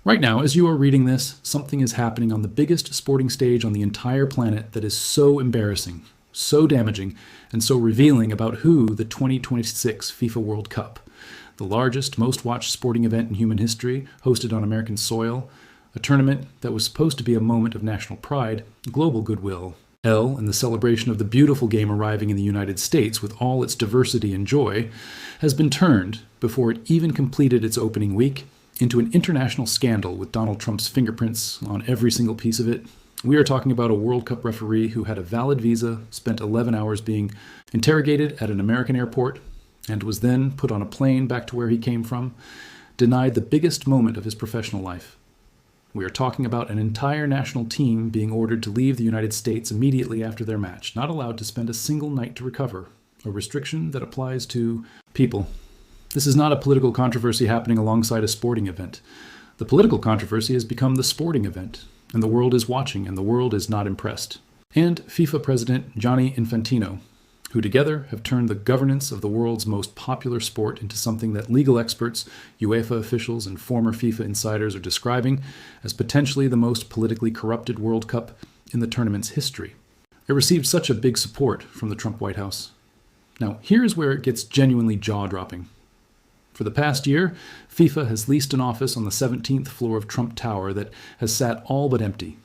Right now, as you are reading this, something is happening on the biggest sporting stage on the entire planet that is so embarrassing, so damaging, and so revealing about who the 2026 FIFA World Cup, the largest, most watched sporting event in human history, hosted on American soil, a tournament that was supposed to be a moment of national pride, global goodwill, and the celebration of the beautiful game arriving in the United States with all its diversity and joy, has been turned, before it even completed its opening week, into an international scandal with Donald Trump's fingerprints on every single piece of it. We are talking about a World Cup referee who had a valid visa, spent 11 hours being interrogated at an American airport, and was then put on a plane back to where he came from, denied the biggest moment of his professional life. We are talking about an entire national team being ordered to leave the United States immediately after their match, not allowed to spend a single night to recover, a restriction that applies to people. This is not a political controversy happening alongside a sporting event. The political controversy has become the sporting event, and the world is watching, and the world is not impressed. And FIFA President Gianni Infantino, who together have turned the governance of the world's most popular sport into something that legal experts, UEFA officials, and former FIFA insiders are describing as potentially the most politically corrupted World Cup in the tournament's history. It received such a big support from the Trump White House. Now, here's where it gets genuinely jaw-dropping. For the past year, FIFA has leased an office on the 17th floor of Trump Tower that has sat all but empty.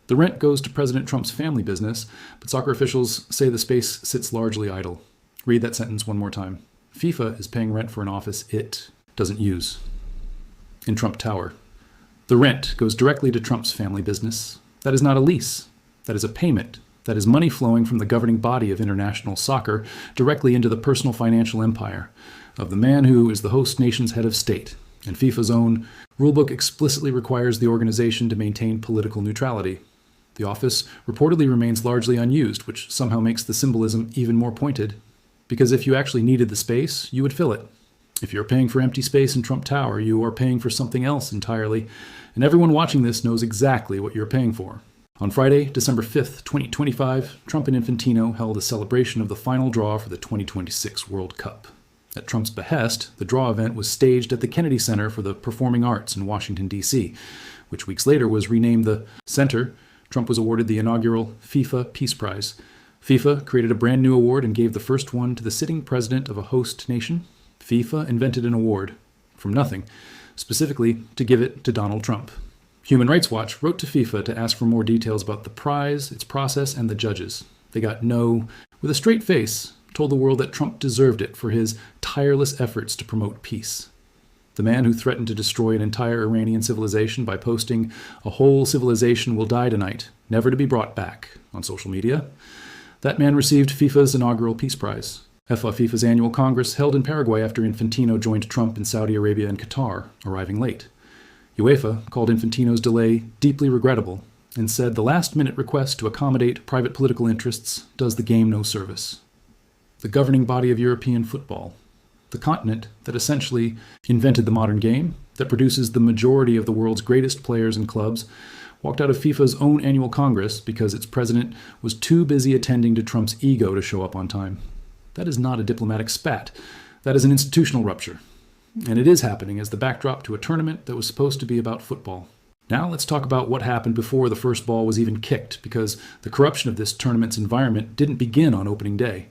The rent goes to President Trump's family business, but soccer officials say the space sits largely idle. Read that sentence one more time. FIFA is paying rent for an office it doesn't use. In Trump Tower. The rent goes directly to Trump's family business. That is not a lease. That is a payment. That is money flowing from the governing body of international soccer directly into the personal financial empire of the man who is the host nation's head of state. And FIFA's own rulebook explicitly requires the organization to maintain political neutrality. The office reportedly remains largely unused, which somehow makes the symbolism even more pointed. Because if you actually needed the space, you would fill it. If you're paying for empty space in Trump Tower, you are paying for something else entirely. And everyone watching this knows exactly what you're paying for. On Friday, December 5th, 2025, Trump and Infantino held a celebration of the final draw for the 2026 World Cup. At Trump's behest, the draw event was staged at the Kennedy Center for the Performing Arts in Washington, D.C., which weeks later was renamed the Center. Trump was awarded the inaugural FIFA Peace Prize. FIFA created a brand new award and gave the first one to the sitting president of a host nation. FIFA invented an award from nothing, specifically to give it to Donald Trump. Human Rights Watch wrote to FIFA to ask for more details about the prize, its process, and the judges. They got no, with a straight face, told the world that Trump deserved it for his tireless efforts to promote peace. The man who threatened to destroy an entire Iranian civilization by posting "a whole civilization will die tonight, never to be brought back" on social media, that man received FIFA's inaugural Peace Prize. FIFA's annual Congress held in Paraguay after Infantino joined Trump in Saudi Arabia and Qatar, arriving late. UEFA called Infantino's delay deeply regrettable and said the last-minute request to accommodate private political interests does the game no service. The governing body of European football, the continent that essentially invented the modern game, that produces the majority of the world's greatest players and clubs, walked out of FIFA's own annual Congress because its president was too busy attending to Trump's ego to show up on time. That is not a diplomatic spat. That is an institutional rupture. And it is happening as the backdrop to a tournament that was supposed to be about football. Now let's talk about what happened before the first ball was even kicked, because the corruption of this tournament's environment didn't begin on opening day.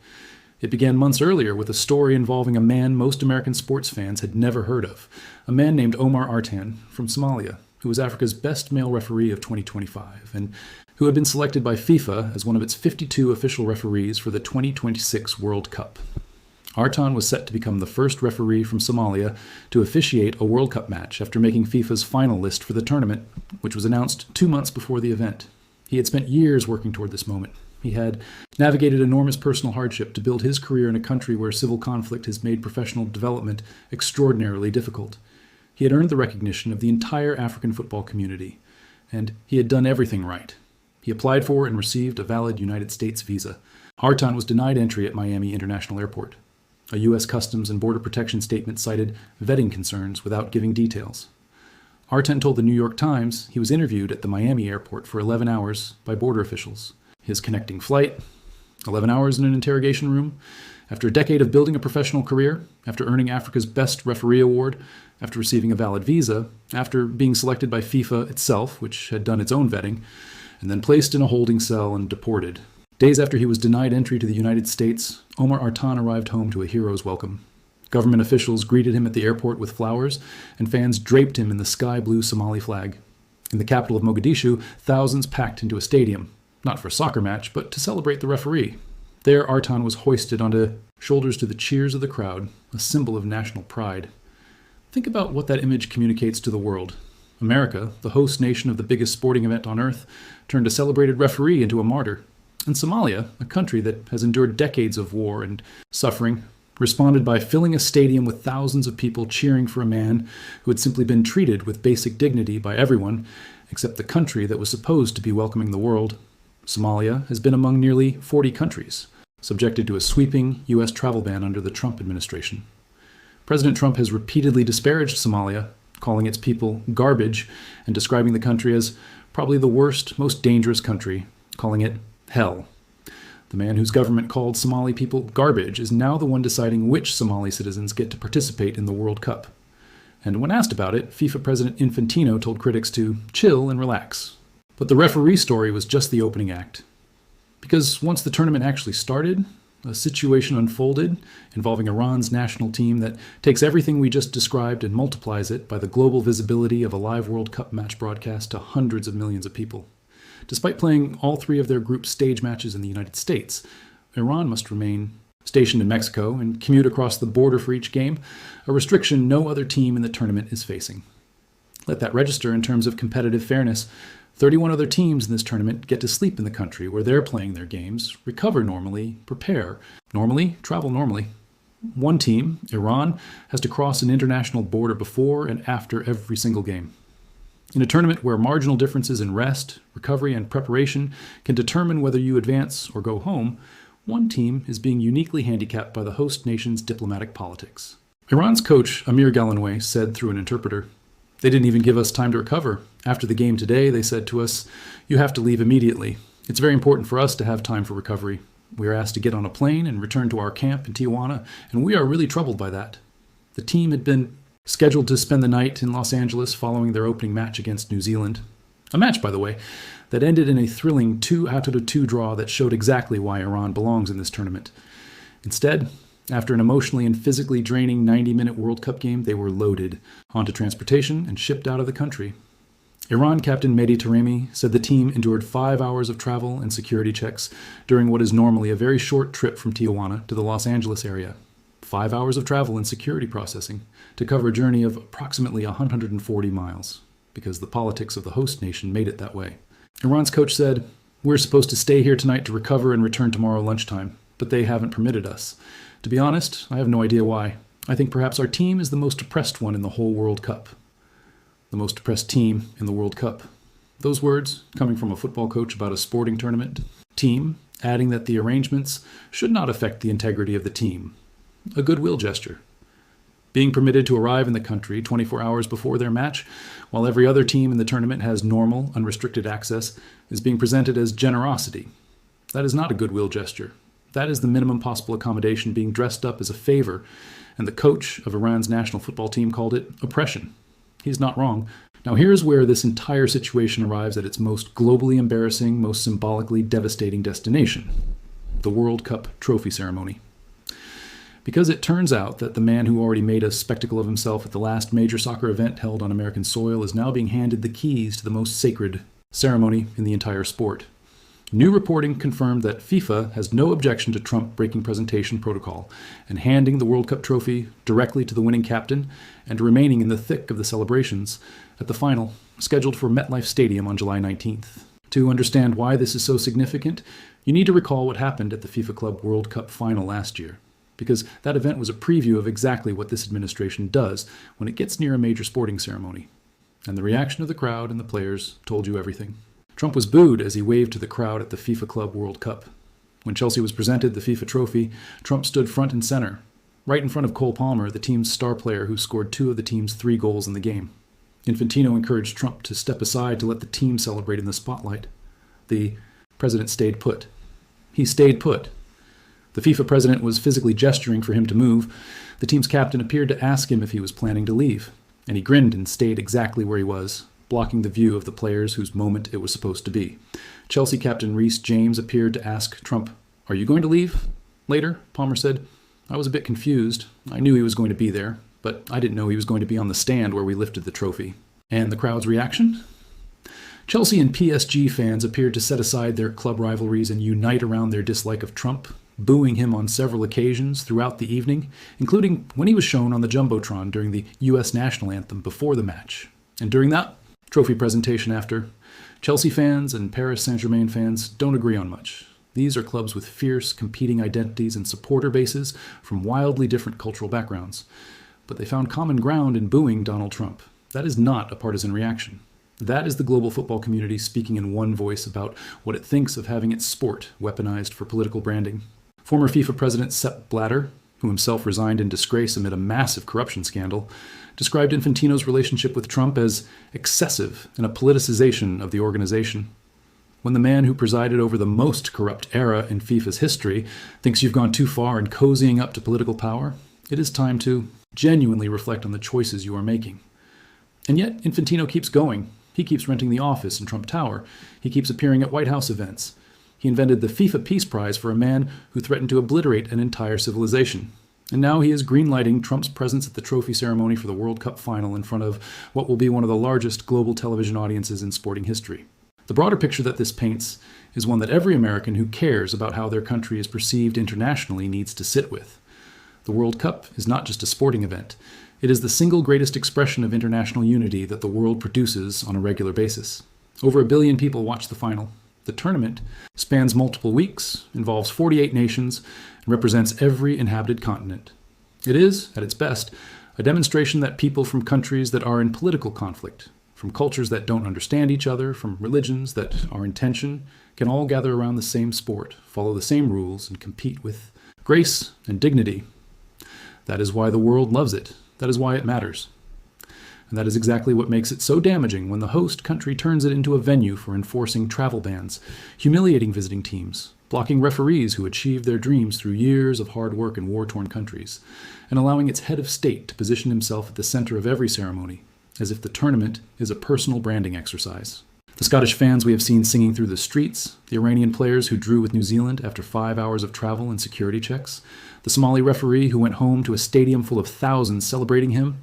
It began months earlier with a story involving a man most American sports fans had never heard of, a man named Omar Artan from Somalia, who was Africa's best male referee of 2025, and who had been selected by FIFA as one of its 52 official referees for the 2026 World Cup. Artan was set to become the first referee from Somalia to officiate a World Cup match after making FIFA's final list for the tournament, which was announced 2 months before the event. He had spent years working toward this moment. He had navigated enormous personal hardship to build his career in a country where civil conflict has made professional development extraordinarily difficult. He had earned the recognition of the entire African football community, and he had done everything right. He applied for and received a valid United States visa. Artan was denied entry at Miami International Airport. A U.S. Customs and Border Protection statement cited vetting concerns without giving details. Artan told the New York Times he was interviewed at the Miami airport for 11 hours by border officials. His connecting flight, 11 hours in an interrogation room? After a decade of building a professional career, after earning Africa's Best Referee Award, after receiving a valid visa, after being selected by FIFA itself, which had done its own vetting, and then placed in a holding cell and deported. Days after he was denied entry to the United States, Omar Artan arrived home to a hero's welcome. Government officials greeted him at the airport with flowers, and fans draped him in the sky-blue Somali flag. In the capital of Mogadishu, thousands packed into a stadium, not for a soccer match, but to celebrate the referee. There, Artan was hoisted onto shoulders to the cheers of the crowd, a symbol of national pride. Think about what that image communicates to the world. America, the host nation of the biggest sporting event on earth, turned a celebrated referee into a martyr. And Somalia, a country that has endured decades of war and suffering, responded by filling a stadium with thousands of people cheering for a man who had simply been treated with basic dignity by everyone except the country that was supposed to be welcoming the world. Somalia has been among nearly 40 countries, subjected to a sweeping U.S. travel ban under the Trump administration. President Trump has repeatedly disparaged Somalia, calling its people garbage and describing the country as probably the worst, most dangerous country, calling it hell. The man whose government called Somali people garbage is now the one deciding which Somali citizens get to participate in the World Cup. And when asked about it, FIFA President Infantino told critics to chill and relax. But the referee story was just the opening act. Because once the tournament actually started, a situation unfolded involving Iran's national team that takes everything we just described and multiplies it by the global visibility of a live World Cup match broadcast to hundreds of millions of people. Despite playing all three of their group stage matches in the United States, Iran must remain stationed in Mexico and commute across the border for each game, a restriction no other team in the tournament is facing. Let that register in terms of competitive fairness. 31 other teams in this tournament get to sleep in the country where they're playing their games, recover normally, prepare normally, travel normally. One team, Iran, has to cross an international border before and after every single game. In a tournament where marginal differences in rest, recovery, and preparation can determine whether you advance or go home, one team is being uniquely handicapped by the host nation's diplomatic politics. Iran's coach, Amir Galanway, said through an interpreter, "They didn't even give us time to recover. After the game today, they said to us, 'You have to leave immediately. It's very important for us to have time for recovery. We are asked to get on a plane and return to our camp in Tijuana, and we are really troubled by that.'" The team had been scheduled to spend the night in Los Angeles following their opening match against New Zealand. A match, by the way, that ended in a thrilling 2-2 draw that showed exactly why Iran belongs in this tournament. Instead, after an emotionally and physically draining 90-minute World Cup game, they were loaded onto transportation and shipped out of the country. Iran captain Mehdi Taremi said the team endured 5 hours of travel and security checks during what is normally a very short trip from Tijuana to the Los Angeles area. 5 hours of travel and security processing to cover a journey of approximately 140 miles, because the politics of the host nation made it that way. Iran's coach said, "We're supposed to stay here tonight to recover and return tomorrow lunchtime, but they haven't permitted us. To be honest, I have no idea why. I think perhaps our team is the most depressed one in the whole World Cup." The most depressed team in the World Cup. Those words, coming from a football coach about a sporting tournament. Team, adding that the arrangements should not affect the integrity of the team. A goodwill gesture. Being permitted to arrive in the country 24 hours before their match, while every other team in the tournament has normal, unrestricted access, is being presented as generosity. That is not a goodwill gesture. That is the minimum possible accommodation being dressed up as a favor, and the coach of Iran's national football team called it oppression. He's not wrong. Now here's where this entire situation arrives at its most globally embarrassing, most symbolically devastating destination: the World Cup trophy ceremony. Because it turns out that the man who already made a spectacle of himself at the last major soccer event held on American soil is now being handed the keys to the most sacred ceremony in the entire sport. New reporting confirmed that FIFA has no objection to Trump breaking presentation protocol and handing the World Cup trophy directly to the winning captain and remaining in the thick of the celebrations at the final, scheduled for MetLife Stadium on July 19th. To understand why this is so significant, you need to recall what happened at the FIFA Club World Cup final last year, because that event was a preview of exactly what this administration does when it gets near a major sporting ceremony. And the reaction of the crowd and the players told you everything. Trump was booed as he waved to the crowd at the FIFA Club World Cup. When Chelsea was presented the FIFA trophy, Trump stood front and center, right in front of Cole Palmer, the team's star player who scored 2 of the team's 3 goals in the game. Infantino encouraged Trump to step aside to let the team celebrate in the spotlight. The president stayed put. He stayed put. The FIFA president was physically gesturing for him to move. The team's captain appeared to ask him if he was planning to leave, and he grinned and stayed exactly where he was, blocking the view of the players whose moment it was supposed to be. Chelsea captain Reece James appeared to ask Trump, "Are you going to leave?" Later, Palmer said, "I was a bit confused. I knew he was going to be there, but I didn't know he was going to be on the stand where we lifted the trophy." And the crowd's reaction? Chelsea and PSG fans appeared to set aside their club rivalries and unite around their dislike of Trump, booing him on several occasions throughout the evening, including when he was shown on the Jumbotron during the U.S. national anthem before the match. And during that trophy presentation after, Chelsea fans and Paris Saint-Germain fans don't agree on much. These are clubs with fierce, competing identities and supporter bases from wildly different cultural backgrounds. But they found common ground in booing Donald Trump. That is not a partisan reaction. That is the global football community speaking in one voice about what it thinks of having its sport weaponized for political branding. Former FIFA president Sepp Blatter, who himself resigned in disgrace amid a massive corruption scandal, described Infantino's relationship with Trump as excessive and a politicization of the organization. When the man who presided over the most corrupt era in FIFA's history thinks you've gone too far in cozying up to political power, it is time to genuinely reflect on the choices you are making. And yet, Infantino keeps going. He keeps renting the office in Trump Tower. He keeps appearing at White House events. He invented the FIFA Peace Prize for a man who threatened to obliterate an entire civilization. And now he is greenlighting Trump's presence at the trophy ceremony for the World Cup final in front of what will be one of the largest global television audiences in sporting history. The broader picture that this paints is one that every American who cares about how their country is perceived internationally needs to sit with. The World Cup is not just a sporting event. It is the single greatest expression of international unity that the world produces on a regular basis. Over 1 billion people watch the final. The tournament spans multiple weeks, involves 48 nations, and represents every inhabited continent. It is, at its best, a demonstration that people from countries that are in political conflict, from cultures that don't understand each other, from religions that are in tension, can all gather around the same sport, follow the same rules, and compete with grace and dignity. That is why the world loves it. That is why it matters. And that is exactly what makes it so damaging when the host country turns it into a venue for enforcing travel bans, humiliating visiting teams, blocking referees who achieved their dreams through years of hard work in war-torn countries, and allowing its head of state to position himself at the center of every ceremony, as if the tournament is a personal branding exercise. The Scottish fans we have seen singing through the streets, the Iranian players who drew with New Zealand after 5 hours of travel and security checks, the Somali referee who went home to a stadium full of thousands celebrating him.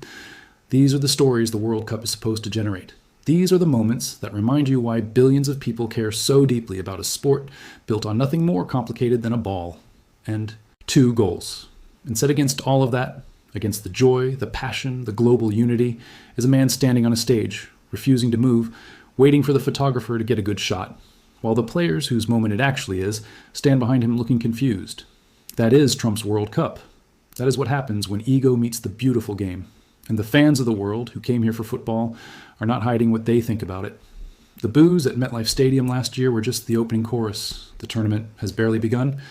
These are the stories the World Cup is supposed to generate. These are the moments that remind you why billions of people care so deeply about a sport built on nothing more complicated than a ball and 2 goals. And set against all of that, against the joy, the passion, the global unity, is a man standing on a stage, refusing to move, waiting for the photographer to get a good shot, while the players, whose moment it actually is, stand behind him looking confused. That is Trump's World Cup. That is what happens when ego meets the beautiful game. And the fans of the world who came here for football are not hiding what they think about it. The boos at MetLife Stadium last year were just the opening chorus. The tournament has barely begun.